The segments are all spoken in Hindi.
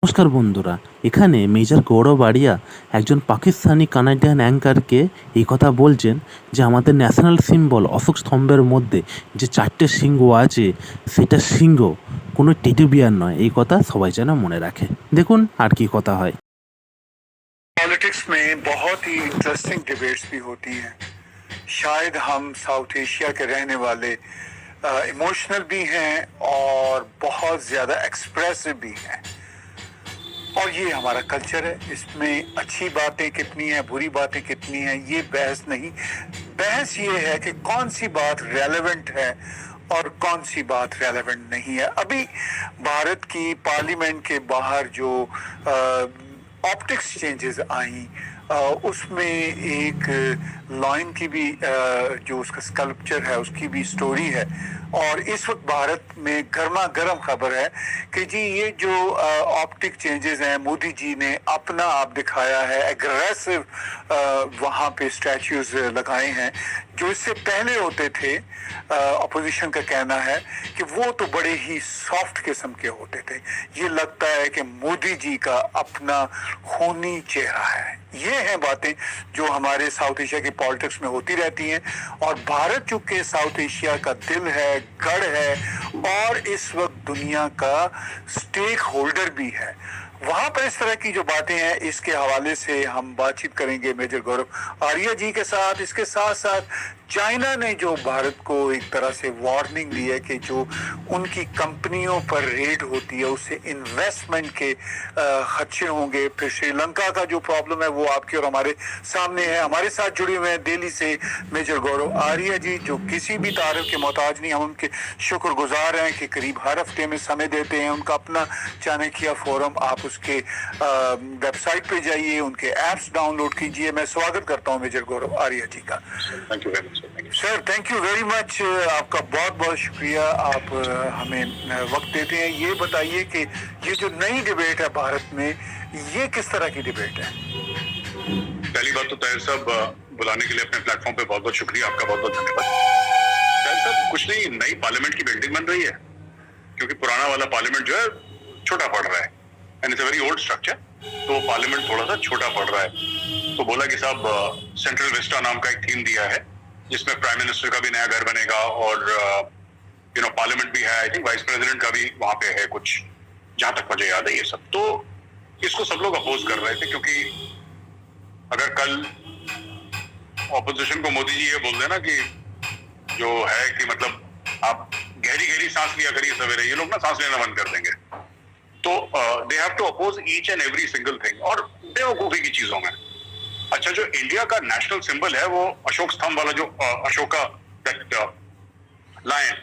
নমস্কার বন্ধুরা, এখানে মেজর গৌরব আরিয়া একজন পাকিস্তানি কানাডিয়ান অ্যাঙ্কারকে এই কথা বলছেন যে আমাদের ন্যাশনাল সিম্বল অশোক স্তম্ভের মধ্যে যে 4টে সিংহ আছে সেটা সিংহ কোনো টেডি বিয়ার নয়। এই কথা সবাই যেন মনে রাখে। দেখুন আর কি কথা হয়। पॉलिटिक्स में बहुत ही इंटरेस्टिंग डिबेट्स भी होती हैं। शायद हम साउथ एशिया के रहने वाले इमोशनल भी हैं और बहुत ज़्यादा एक्सप्रेसिव भी हैं, और ये हमारा कल्चर है। इसमें अच्छी बातें कितनी हैं, बुरी बातें कितनी हैं, ये बहस नहीं। बहस ये है कि कौन सी बात रेलेवेंट है और कौन सी बात रेलेवेंट नहीं है। अभी भारत की पार्लियामेंट के बाहर जो ऑप्टिक्स चेंजेस आई, उसमें एक लाइन की भी जो उसका स्कल्पचर है उसकी भी स्टोरी है। और इस वक्त भारत में गर्मा गर्म खबर है कि जी ये जो ऑप्टिक चेंजेस हैं, मोदी जी ने अपना आप दिखाया है, एग्रेसिव वहाँ पे स्टैच्यूज लगाए हैं जो इससे पहले होते थे। अपोजिशन का कहना है कि वो तो बड़े ही सॉफ्ट किस्म के होते थे। ये लगता है कि मोदी जी का अपना खूनी चेहरा है। ये हैं बातें जो हमारे साउथ एशिया की पॉलिटिक्स में होती रहती हैं, और भारत चूंकि साउथ एशिया का दिल है, गढ़ है, और इस वक्त दुनिया का स्टेक होल्डर भी है, वहां पर इस तरह की जो बातें हैं इसके हवाले से हम बातचीत करेंगे मेजर गौरव आर्या जी के साथ। इसके साथ साथ चाइना ने जो भारत को एक तरह से वार्निंग दी है कि जो उनकी कंपनियों पर रेड होती है उससे इन्वेस्टमेंट के खदशे होंगे। फिर श्रीलंका का जो प्रॉब्लम है वो आपके और हमारे सामने है। हमारे साथ जुड़े हुए हैं दिल्ली से मेजर गौरव आर्या जी, जो किसी भी तारीफ के मोहताज नहीं। हम उनके शुक्रगुजार हैं कि करीब हर हफ्ते में समय देते हैं। उनका अपना चाणक्य फोरम, आप उसके वेबसाइट पे जाइए, उनके ऐप्स डाउनलोड कीजिए। मैं स्वागत करता हूं मेजर गौरव आर्या जी का। Thank you very much sir, thank you very much. आपका बहुत बहुत शुक्रिया, आप हमें वक्त देते हैं। ये बताइए कि ये जो नई डिबेट है भारत में, ये किस तरह की डिबेट है? पहली बात तो ताहिर साहब बुलाने के लिए अपने प्लेटफॉर्म पे बहुत बहुत शुक्रिया, आपका बहुत बहुत धन्यवाद। ताहिर साहब, कुछ नहीं, नई पार्लियामेंट की बिल्डिंग बन रही है, क्योंकि पुराना वाला पार्लियामेंट जो है छोटा पड़ रहा है, and it's a very old structure, तो पार्लियामेंट थोड़ा सा छोटा पड़ रहा है। तो बोला कि साहब सेंट्रल विस्टा नाम का एक थीम दिया है जिसमें प्राइम मिनिस्टर का भी नया घर बनेगा, और पार्लियामेंट भी है, आई थिंक वाइस प्रेसिडेंट का भी वहां पे है कुछ, जहां तक मुझे याद है ये सब। तो इसको सब लोग अपोज कर रहे थे, क्योंकि अगर कल ऑपोजिशन को मोदी जी ये बोल देना कि जो है कि मतलब आप गहरी गहरी सांस लिया करिए सवेरे, ये लोग ना सांस लेना बंद कर देंगे। तो they have to oppose each and every single thing, और बेवकूफी की चीजों में। अच्छा, जो इंडिया का नेशनल सिंबल है वो अशोक स्तंभ वाला, जो अशोका लायन,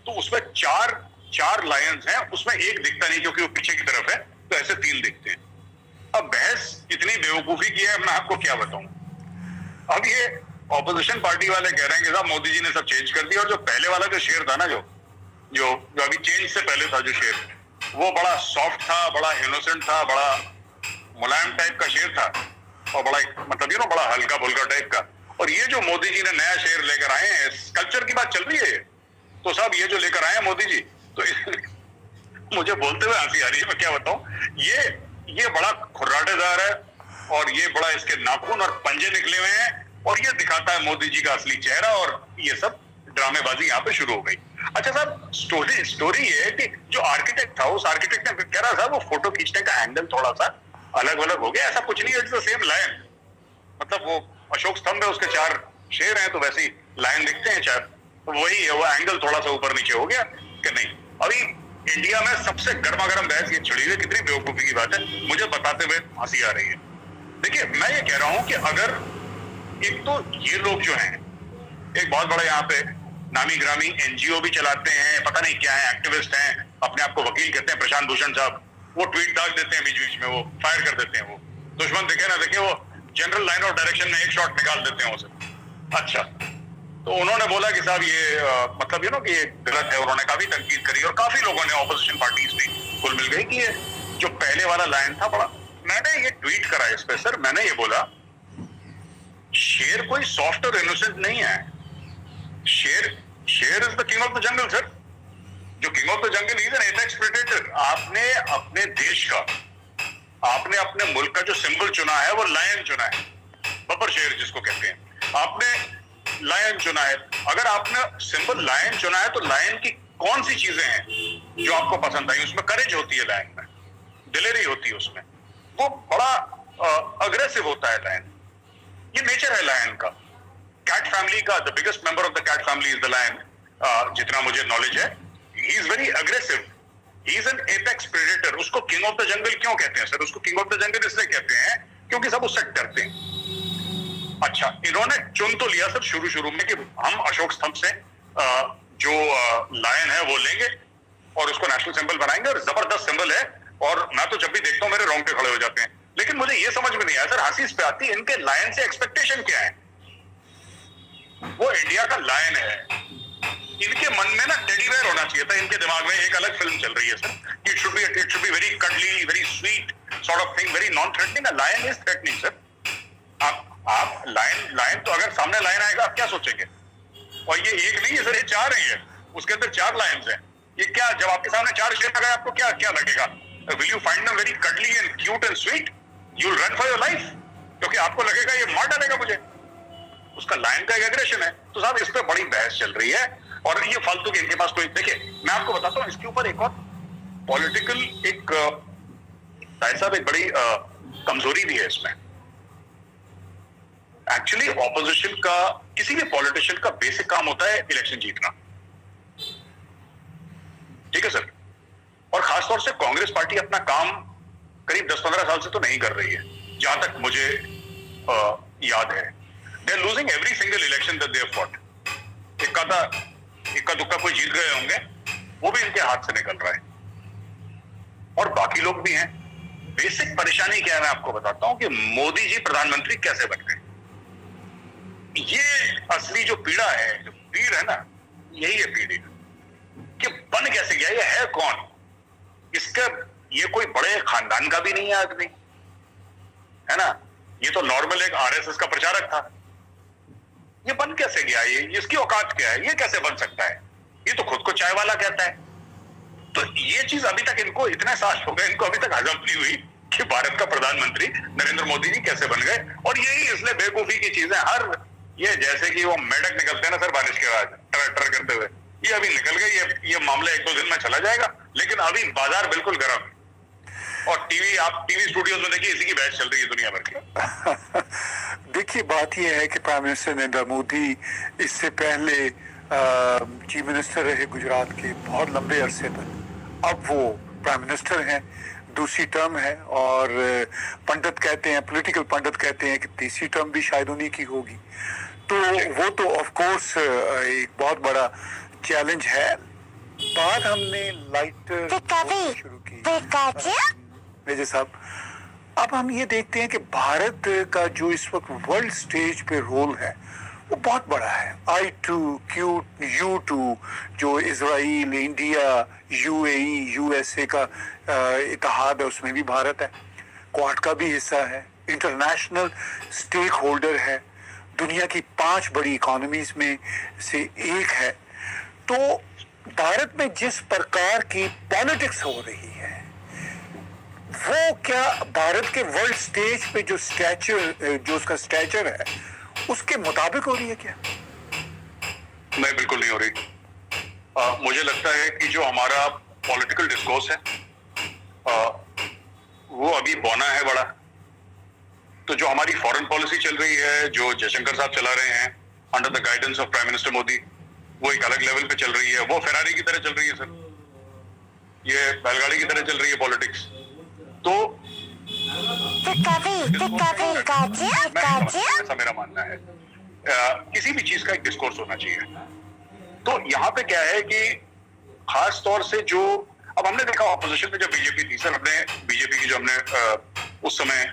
तो उसमें चार लायंस हैं, उसमें एक दिखता नहीं क्योंकि वो पीछे की तरफ है, तो ऐसे 3 दिखते हैं। अब बहस इतनी बेवकूफी की है, मैं आपको क्या बताऊं। अब ये ऑपोजिशन पार्टी वाले कह रहे हैं कि साहब मोदी जी ने सब चेंज कर दिया, और जो पहले वाला जो शेर था ना, जो अभी चेंज से पहले था जो शेर, वो बड़ा सॉफ्ट था, बड़ा इनोसेंट था, बड़ा मुलायम टाइप का शेर था, और बड़ा मतलब बड़ा हल्का फुल्का टाइप का। और ये जो मोदी जी ने नया शेर लेकर आए हैं, कल्चर की बात चल रही है, तो साहब ये जो लेकर आए हैं मोदी जी, तो मुझे बोलते हुए हंसी आ रही है, मैं क्या बताऊं। ये बड़ा खुर्राटेदार है, और ये बड़ा इसके नाखून और पंजे निकले हुए हैं, और ये दिखाता है मोदी जी का असली चेहरा, और ये सब ड्रामेबाजी यहाँ पे शुरू हो गई। अच्छा साहब, स्टोरी ये है कि जो आर्किटेक्ट था, उस आर्किटेक्ट ने कह रहा था वो फोटो खींचने का एंगल थोड़ा सा अलग अलग हो गया। ऐसा कुछ नहीं है, इट्स द सेम लाइन। मतलब वो अशोक स्तंभ है, उसके 4 शेर हैं, तो वैसी लाइन दिखते हैं 4, तो वही है, वो एंगल थोड़ा सा ऊपर नीचे हो गया कि नहीं। अभी इंडिया में सबसे गर्मा गर्म बहस ये छिड़ी है, कितनी बेवकूफी की बात है, मुझे बताते हुए हंसी आ रही है। देखिए, मैं ये कह रहा हूं कि अगर एक तो ये लोग जो हैं, एक बहुत बड़ा यहाँ पे नामी ग्रामी एनजीओ भी चलाते हैं, पता नहीं क्या है, एक्टिविस्ट हैं, अपने आप को वकील कहते हैं, प्रशांत भूषण साहब, वो ट्वीट डाल देते हैं बीच बीच में, वो फायर कर देते हैं, वो दुश्मन दिखे ना दिखे, वो जनरल लाइन ऑफ डायरेक्शन में एक शॉट निकाल देते हैं उसे। अच्छा, तो उन्होंने बोला कि साहब ये मतलब कि ये गलत है, उन्होंने काफी तनकीद करी, और काफी लोगों ने ऑपोजिशन पार्टीज भी कुल मिल गई कि ये जो पहले वाला लाइन था बड़ा। मैंने ये ट्वीट करा इस पे सर, मैंने ये बोला, शेर कोई सॉफ्ट और इनोसेंट नहीं है। शेर is the king of the jungle sir. जो king of the jungle is an apex predator. आपने अपने देश का आपने अपने मुल्क का जो सिंबल चुना है वो लायन चुना है, बब्बर शेर जिसको कहते हैं, आपने लायन चुना है। अगर आपने सिंबल लायन चुना है तो लायन की कौन सी चीजें हैं जो आपको पसंद आई? उसमें करेज होती है, लायन में दिलेरी होती है, उसमें वो बड़ा अग्रेसिव होता है लायन। ये नेचर है लायन का। कैट फैमिली का the biggest member of the cat family is the lion, जितना मुझे नॉलेज है। He is very aggressive, he is an apex predator. उसको किंग ऑफ द जंगल क्यों कहते हैं सर? उसको किंग ऑफ द जंगल इसलिए कहते हैं क्योंकि सब उससे डरते हैं। अच्छा, इन्होंने चुन तो लिया सर शुरू में कि हम अशोक स्तंभ से जो लायन है वो लेंगे और उसको नेशनल सिंबल बनाएंगे, और जबरदस्त सिंबल है। और मैं तो जब भी देखता हूं मेरे रोंगटे खड़े हो जाते हैं। लेकिन मुझे ये समझ में नहीं आया सर, हंसी इस पे आती है, इनके लायन से एक्सपेक्टेशन क्या है? वो इंडिया का लायन है, इनके मन में ना टेडी बेयर होना चाहिए था। इनके दिमाग में एक अलग फिल्म चल रही है sir. It should be very cuddly, very sweet sort of thing, very non threatening. A lion is threatening sir. आप लायन तो अगर सामने लायन आएगा आप क्या सोचेंगे? और ये एक नहीं है सर, ये 4 है, उसके अंदर 4 लायंस हैं। ये क्या, जब आपके सामने 4 शेर लगा आपको क्या क्या लगेगा? Will you find them very cuddly and cute and sweet? You will run for your life, क्योंकि आपको लगेगा ये मार डालेगा मुझे। उसका लायन का एक एग्रेशन है। तो साहब इस पे बड़ी बहस चल रही है, और ये फालतू के इनके पास कोई, देखिए मैं आपको बताता हूँ इसके ऊपर एक और पॉलिटिकल एक ऐसा भी बड़ी कमजोरी भी है इसमें। एक्चुअली ऑपोजिशन का, किसी भी पॉलिटिशियन का बेसिक काम होता है इलेक्शन जीतना, ठीक है सर। और खासतौर से कांग्रेस पार्टी अपना काम करीब 10-15 साल से तो नहीं कर रही है, जहां तक मुझे याद है। They are losing every single election that they have fought. इक्का दुक्का कोई जीत गए होंगे, वो भी इनके हाथ से निकल रहा है, और बाकी लोग भी हैं। बेसिक परेशानी क्या है मैं आपको बताता हूं कि मोदी जी प्रधानमंत्री कैसे बन गए। ये असली जो पीड़ा है, जो पीड़ है ना, यही है पीड़ी कि बन कैसे गया, ये है कौन? इसका ये कोई बड़े खानदान का भी नहीं है आदमी, है ना। ये तो नॉर्मल एक आरएसएस का प्रचारक था। ये बन कैसे गया? ये इसकी औकात क्या है? ये कैसे बन सकता है? ये तो खुद को चाय वाला कहता है। तो ये चीज अभी तक इनको इतने साल हो गए, इनको अभी तक हजम नहीं हुई कि भारत का प्रधानमंत्री नरेंद्र मोदी जी कैसे बन गए। और यही इसलिए बेवकूफी की चीजें हर, ये जैसे कि वो मेढक निकलते हैं ना सर बारिश के बाद टर करते हुए, ये अभी निकल गए। ये मामला 1-2 दिन में चला जाएगा, लेकिन अभी बाजार बिल्कुल गर्म है। और आप टीवी स्टूडियोज में देखिए, इसी की बहस चल रही है दुनिया भर की। देखिए बात यह है कि प्राइम मिनिस्टर नरेंद्र मोदी इससे पहले चीफ मिनिस्टर रहे गुजरात के बहुत लंबे अरसे तक। अब वो प्राइम मिनिस्टर हैं, दूसरी टर्म है, और पंडित कहते हैं, पॉलिटिकल पंडित कहते हैं कि तीसरी टर्म भी शायद उन्हीं की होगी। तो वो तो ऑफ कोर्स एक बहुत बड़ा चैलेंज है। बात हमने लाइट शुरू की मेजर साहब। अब हम ये देखते हैं कि भारत का जो इस वक्त वर्ल्ड स्टेज पे रोल है वो बहुत बड़ा है। I2, U2 जो इजराइल, इंडिया, UAE, USA का इत्तेहाद है, उसमें भी भारत है। क्वाड का भी हिस्सा है, इंटरनेशनल स्टेक होल्डर है, दुनिया की 5 बड़ी इकोनॉमीज में से एक है। तो भारत में जिस प्रकार की पॉलिटिक्स हो रही है, वो क्या भारत के वर्ल्ड स्टेज पे जो उसका स्टैचर है उसके मुताबिक हो रही है क्या? नहीं, बिल्कुल नहीं हो रही। मुझे लगता है कि जो हमारा पॉलिटिकल डिस्कोर्स है वो अभी बौना है बड़ा। तो जो हमारी फॉरेन पॉलिसी चल रही है, जो जयशंकर साहब चला रहे हैं under the guidance of prime minister Modi, वो एक अलग लेवल पे चल रही है। वो फेरारी की तरह चल रही है सर, ये बैलगाड़ी की तरह चल रही है पॉलिटिक्स। तो ऐसा मेरा मानना है। किसी भी चीज का एक डिस्कोर्स होना चाहिए। तो यहाँ पे क्या है कि खास तौर से जो अब हमने देखा ऑपोजिशन में जब बीजेपी थी सर, हमने बीजेपी की जो हमने उस समय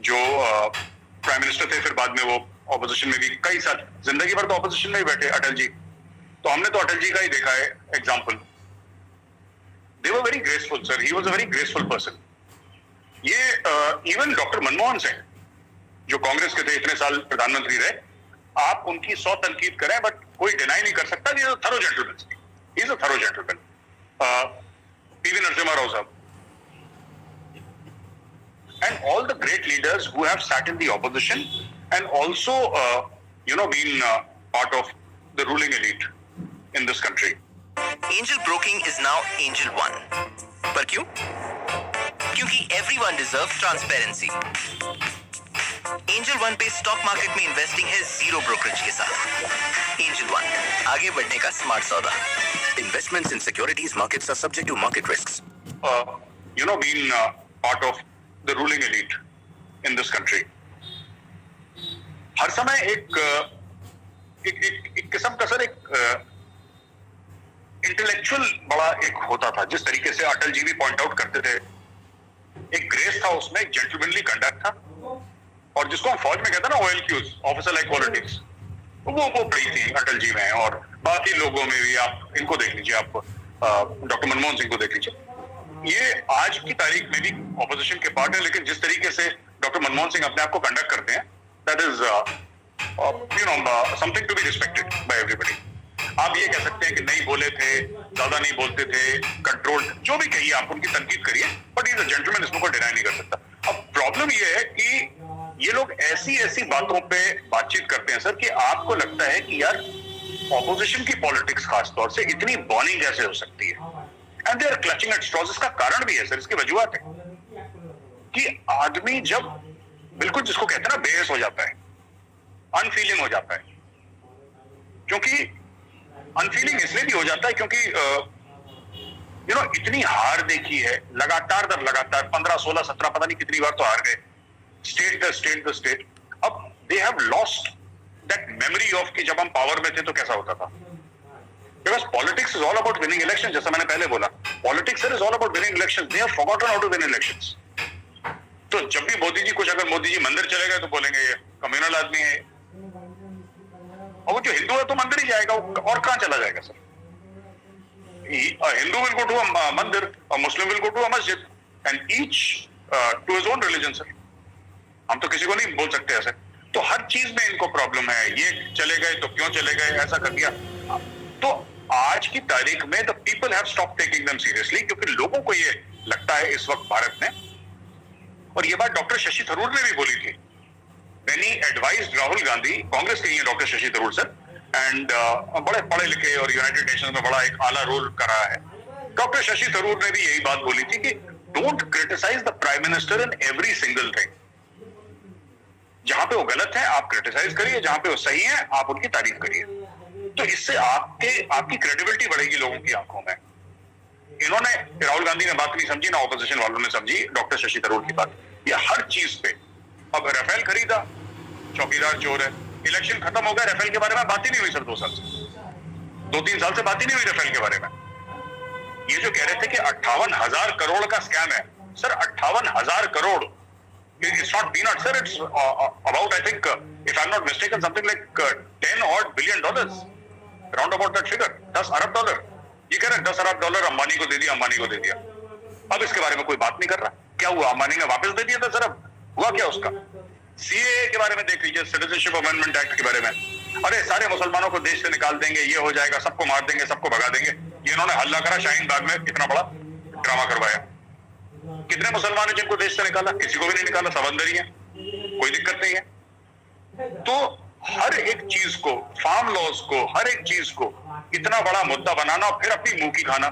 जो प्राइम मिनिस्टर थे, फिर बाद में वो ऑपोजिशन में भी कई साल, जिंदगी भर तो ऑपोजिशन में ही बैठे अटल जी। तो हमने तो अटल जी का ही देखा है example. They were very graceful sir, he was a very graceful person. ये इवन डॉक्टर मनमोहन सिंह जो कांग्रेस के थे, इतने साल प्रधानमंत्री रहे, आप उनकी 100 तनकीद करें बट कोई डिनाई नहीं कर सकता कि thorough gentleman, he is a thorough gentleman. PV Narasimha Rao साहब, and all the great leaders who have sat in the opposition and also, been part of the ruling elite in this country. Angel broking is now Angel One. पर क्यों? क्योंकि everyone deserves transparency. Angel One पे स्टॉक मार्केट में इन्वेस्टिंग है जीरो ब्रोकरेज के साथ. Angel One, आगे बढ़ने का स्मार्ट सौदा. Investments in securities markets are subject to market risks. Been part of the ruling elite in this country. हर समय एक किस्म का सर एक इंटेलेक्चुअल बड़ा एक होता था, जिस तरीके से अटल जी भी पॉइंट आउट करते थे. एक ग्रेस था उसमें, एक जेंटलमैनली कंडक्ट था, और जिसको हम फौज में कहते हैं ना OLQs, ऑफिसर लाइक क्वालिटीज, वो बड़ी थी अटल जी में. और बाकी लोगों में भी आप इनको देख लीजिए, आप डॉक्टर मनमोहन सिंह को देख लीजिए. ये आज की तारीख में भी ऑपोजिशन के पार्ट है, लेकिन जिस तरीके से डॉक्टर मनमोहन सिंह अपने आप को कंडक्ट करते हैं, that is something to be respected by everybody. आप ये कह सकते हैं कि नहीं बोले थे, ज्यादा नहीं बोलते थे, कंट्रोल, जो भी कहिए आप, उनकी तनकीद करिए, बट इज अ जेंटलमैन, इसको कोई डिनाई नहीं कर सकता. अब प्रॉब्लम ये है कि ये लोग ऐसी बातों पे बातचीत करते हैं सर कि आपको लगता है कि यार ऑपोजिशन की पॉलिटिक्स खास तौर से इतनी बॉर्निंग कैसे हो सकती है. And they are clutching at straws. इसका कारण भी है सर, इसकी वजूहत है कि आदमी जब बिल्कुल जिसको कहते हैं ना बेहस हो जाता है, अनफीलिंग हो जाता है. क्योंकि अनफीलिंग इसलिए भी हो जाता है क्योंकि इतनी हार देखी है लगातार दर लगातार, 15, 16, 17 पता नहीं कितनी बार तो हार गए, स्टेट. अब they have lost that memory of कि जब हम पावर में थे तो कैसा होता था. Because politics is all about winning elections, जैसा मैंने पहले बोला. Politics is all about winning elections. They have forgotten how to win elections. तो जब भी अगर मोदी जी मंदिर चले गए तो बोलेंगे ये कम्युनल आदमी है, और वो जो हिंदू है तो मंदिर ही जाएगा, और कहां चला जाएगा sir. Hindu will go to a mandir, और Muslim will go to a masjid, and each to his own religion sir. हम तो किसी को नहीं बोल सकते ऐसे. तो हर चीज में इनको प्रॉब्लम है. ये चले गए तो क्यों चले गए, ऐसा कर दिया. तो आज की तारीख में the people have stop taking them seriously, क्योंकि लोगों को ये लगता है इस वक्त भारत में, और ये बात डॉक्टर शशि थरूर ने भी बोली थी when he advised Rahul Gandhi. Congress के ही doctor Shashi Tharoor sir, and बड़े पढ़े लिखे और यूनाइटेड नेशंस में बड़ा एक आला रोल कर रहा है. डॉक्टर शशि थरूर ने भी यही बात बोली थी कि don't criticise the prime minister in every single thing. जहां पे वो गलत है आप क्रिटिसाइज करिए, जहां पे वो सही है आप उनकी तारीफ करिए. तो इससे आपकी क्रेडिबिलिटी बढ़ेगी लोगों की आंखों में. इन्होंने, राहुल गांधी ने बात नहीं समझी, ना ऑपोजिशन वालों ने समझी डॉक्टर शशि थरूर की बात. ये हर चीज पे. अब राफेल खरीदा, चौकीदार चोर है. इलेक्शन खत्म हो गया, राफेल के बारे में बात ही नहीं हुई सर 2 साल से, 2-3 साल से बात ही नहीं हुई राफेल के बारे में. ये जो कह रहे थे कि 58,000 करोड़ का स्कैम है sir, 58,000 crore. It's not peanut, sir. It's about, I think, if I'm not mistaken, something like $10 odd billion. Round about that figure, $10 अरब. ये कह रहे हैं $10 अरब अंबानी को दे दिया. अब इसके बारे में कोई बात नहीं कर रहा. क्या हुआ, अंबानी ने वापस दे दिया 10 अरब? हुआ क्या उसका? CAA के बारे में देख लीजिए, सिटीजनशिप अमेंडमेंट एक्ट के बारे में. अरे सारे मुसलमानों को देश से निकाल देंगे, ये हो जाएगा, सबको मार देंगे, सबको भगा देंगे. ये इन्होंने हल्ला करा शाहीन बाग में, इतना बड़ा ड्रामा करवाया. कितने मुसलमान हैं जिनको देश से निकाला? किसी को भी नहीं निकाला, सब अंदर ही है, कोई दिक्कत नहीं है. तो हर एक चीज को, फार्म लॉज को, हर एक चीज को इतना बड़ा मुद्दा बनाना, फिर अपनी मुंह की खाना,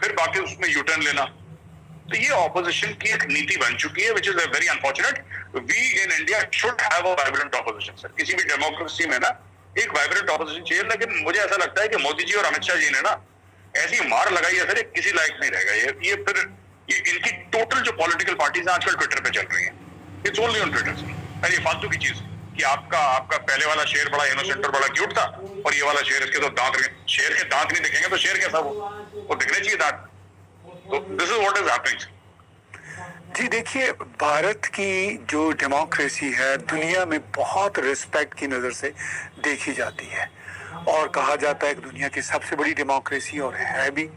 फिर बाकी उसमें यूटर्न लेना. तो ये ऑपोजिशन की एक नीति बन चुकी है, which is very unfortunate. We in India should have a vibrant opposition sir. किसी भी डेमोक्रेसी में ना एक वाइब्रेंट ऑपोजिशन चाहिए. लेकिन मुझे ऐसा लगता है कि मोदी जी और अमित शाह जी ने ना ऐसी मार लगाई है सर, किसी लायक नहीं रहेगा. ये फिर ये इनकी टोटल जो पॉलिटिकल पार्टीज आजकल ट्विटर पे चल रही हैं, it's only on Twitter sir. ये फालतू की चीज कि आपका पहले वाला शेर बड़ा इनोसेंट और बड़ा क्यूट था, और ये वाला शेर, इसके तो दांत नहीं, शेर के दांत नहीं दिखेंगे तो शेर कैसा वो दिखने चाहिए दांत. तो this is what is happening. जी देखिए, भारत की जो डेमोक्रेसी है दुनिया में बहुत रिस्पेक्ट की नज़र से देखी जाती है, और कहा जाता है कि दुनिया की सबसे बड़ी डेमोक्रेसी, और है भी.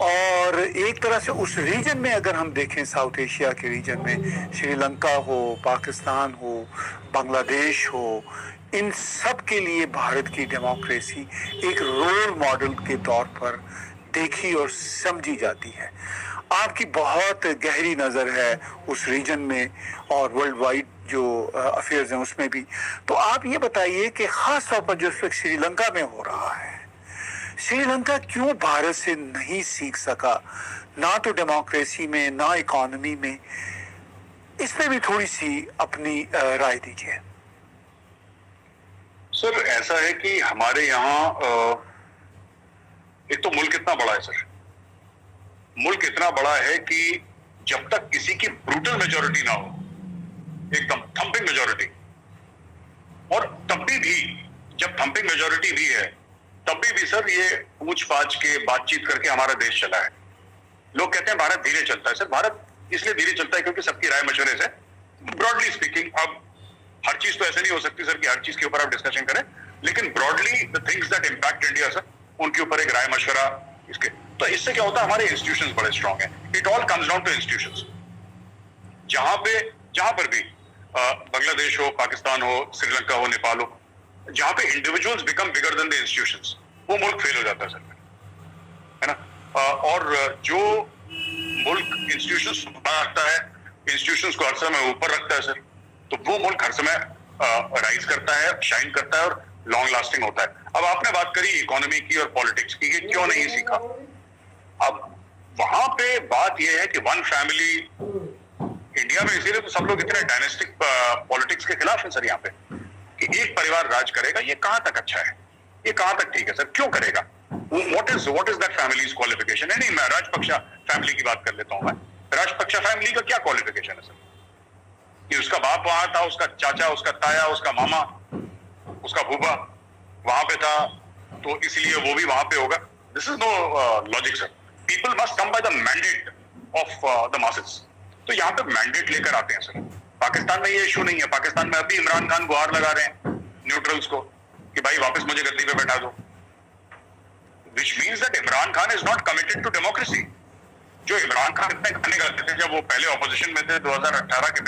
और एक तरह से उस रीजन में अगर हम देखें, साउथ एशिया के रीजन में, श्रीलंका हो, पाकिस्तान हो, बांग्लादेश हो, इन सब के लिए भारत की डेमोक्रेसी एक रोल मॉडल के तौर पर देखी और समझी जाती है. आपकी बहुत गहरी नज़र है उस रीजन में और वर्ल्ड वाइड जो अफेयर्स हैं उसमें भी। तो आप ये बताइए कि ख़ास तौर पर जो इस वक्त श्रीलंका में हो रहा है, श्रीलंका क्यों भारत से नहीं सीख सका, ना तो डेमोक्रेसी में ना इकोनॉमी में? इस पे भी थोड़ी सी अपनी राय दीजिए। सर ऐसा है कि हमारे यहाँ एक तो मुल्क इतना बड़ा है सर, मुल्क इतना बड़ा है कि जब तक किसी की ब्रूटल मेजोरिटी ना हो, एकदम थंपिंग मेजोरिटी, और तब भी जब थंपिंग मेजोरिटी भी है तब भी सर ये पूछ पाछ के बातचीत करके हमारा देश चला है। लोग कहते हैं भारत धीरे चलता है। सर भारत इसलिए धीरे चलता है क्योंकि सबकी राय मशवरे से, ब्रॉडली स्पीकिंग। अब हर चीज तो ऐसे नहीं हो सकती सर कि हर चीज के ऊपर आप डिस्कशन करें, लेकिन broadly the things that impact India sir, उनके ऊपर एक राय मशवरा इसके। तो इससे क्या होता है, हमारे इंस्टीट्यूशंस बड़े स्ट्रांग हैं। It all comes down to institutions. जहां पर भी बांग्लादेश हो, पाकिस्तान हो, श्रीलंका हो, नेपाल हो, जहां पे individuals become bigger than the institutions, वो मुल्क फेल हो जाता है सर, है ना। और जो मुल्क इंस्टीट्यूशंस रखता है, इंस्टीट्यूशंस को हर समय ऊपर रखता है सर, तो वो मुल्क हर समय राइज करता है, शाइन करता है और लॉन्ग लास्टिंग होता है। अब आपने बात करी इकोनॉमी की और पॉलिटिक्स की, कि क्यों नहीं सीखा। अब वहां पे बात यह है कि वन फैमिली इंडिया में, इसीलिए तो सब लोग इतने डायनेस्टिक पॉलिटिक्स के खिलाफ हैं सर यहाँ पे, कि एक परिवार राज करेगा। ये कहां तक अच्छा है, ये कहां तक ठीक है सर, क्यों करेगा? What is that families qualification? नहीं, मैं राजपक्षा फैमिली की बात कर लेता हूं। मैं राजपक्षा फैमिली का क्या क्वालिफिकेशन है सर? कि उसका बाप वहां था, उसका चाचा, उसका ताया, उसका मामा, उसका फूफा वहां पे था, तो इसलिए वो भी वहां पे होगा। This is no logic sir. People must come by the mandate of the masses. तो यहाँ पे मैंडेट लेकर आते हैं सर। पाकिस्तान में ये इशू नहीं है। पाकिस्तान में अभी इमरान खान गुहार लगा रहे हैं न्यूट्रल्स को कि भाई वापस मुझे गद्दी पे बैठा दो, which means that Imran Khan is not committed to democracy। जो इमरान खान इतने गाने गाते थे जब वो पहले ऑपोजिशन में थे 2018 के